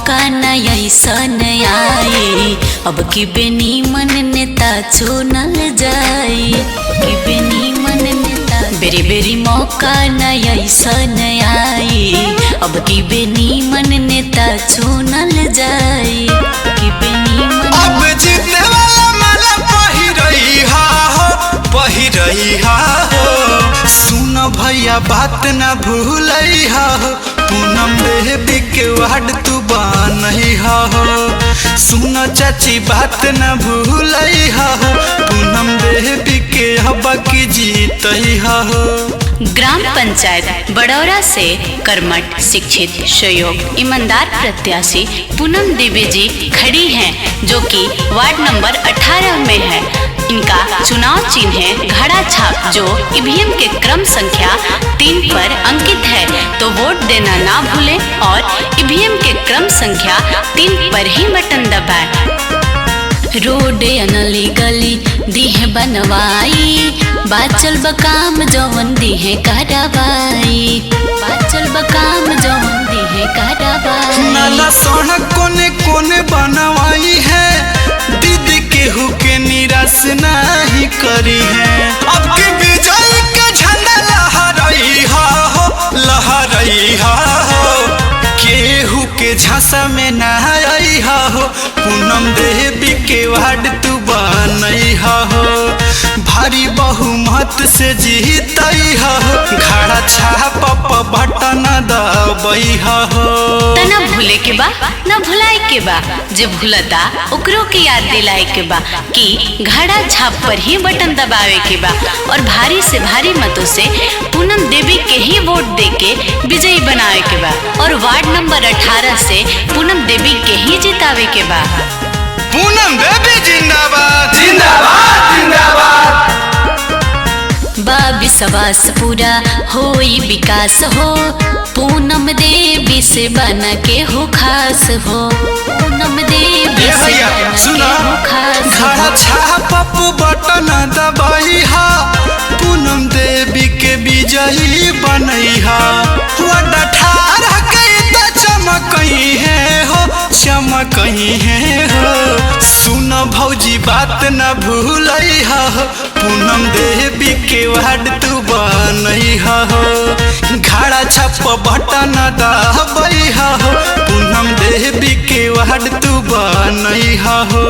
मौका न ऐसन आई, अब की बेनी मन नेता चुनल जाई। कि बेनी मन नेता बेरी बेरी मौका न ऐसन आई, अब की बेनी मन नेता चुनल जाई। कि बेनी मन अब जीतने वाला माला पहिरई हा हो। सुन भैया बात न भूलई हा हो, पूनम बेबी के वार्ड तू बनई हा हो। सुन चाची बात न भूलई हा हो, पूनम बेबी के हवा की जीतई हा हो। ग्राम पंचायत बड़ौरा से कर्मठ, शिक्षित, सहयोग, ईमानदार प्रत्याशी पूनम देवी जी खड़ी हैं, जो कि वार्ड नंबर 18 में है। इनका चुनाव चिन्ह है घड़ा छाप, जो ईवीएम के क्रम संख्या 3 पर अंकित है। तो वोट देना ना भूलें और ईवीएम के क्रम संख्या 3 पर ही बटन दबाएं। रोड अनली गली दीहे बनवाई, बाचल बकाम जवन दीहे करवाई। बाचल बकाम जवन दीहे करवाई। नाला सड़क कोने कोने बनवाई है, दीदी केहू के निराश नहीं करी है। अब की विजय के झंडा लहराई हा हो, लहराई हा हो। केहू के झांसा में न आई हा हो, पूनम देवी के वार्ड तू बनई हा हो। भारी बहुमत से जीतई हा हो, घड़ा छाप बटन दबई हा हो। न भूले के बा न भुलाए के बा, जे भूलता ओकरो के याद दिलाए के बा कि घड़ा छाप पर ही बटन दबावे के बा और भारी से भारी मतों से पूनम देवी के ही वोट दे के विजयी बनावे के बा और वार्ड नंबर 18 से पूनम देवी के ही जितावे के बा। पूनम देवी जिंदाबाद जिंदाबाद जिंदाबाद। विश्वास पूरा होई विकास हो, पूनम देवी से बना के हो खास हो। पूनम देवी से सुना घड़ा छाप बटन दबाई हा, पूनम देवी के विजयी बनई हा। वार्ड 18 के त चमकई है हो, चमकई है हो। सुन भौजी बात न भूलई हा हो, पूनम देवी के वार्ड तू बनई हा हो। घड़ा छाप बटन दबाई हा हो, पूनम देवी के वार्ड तू बनई हा हो।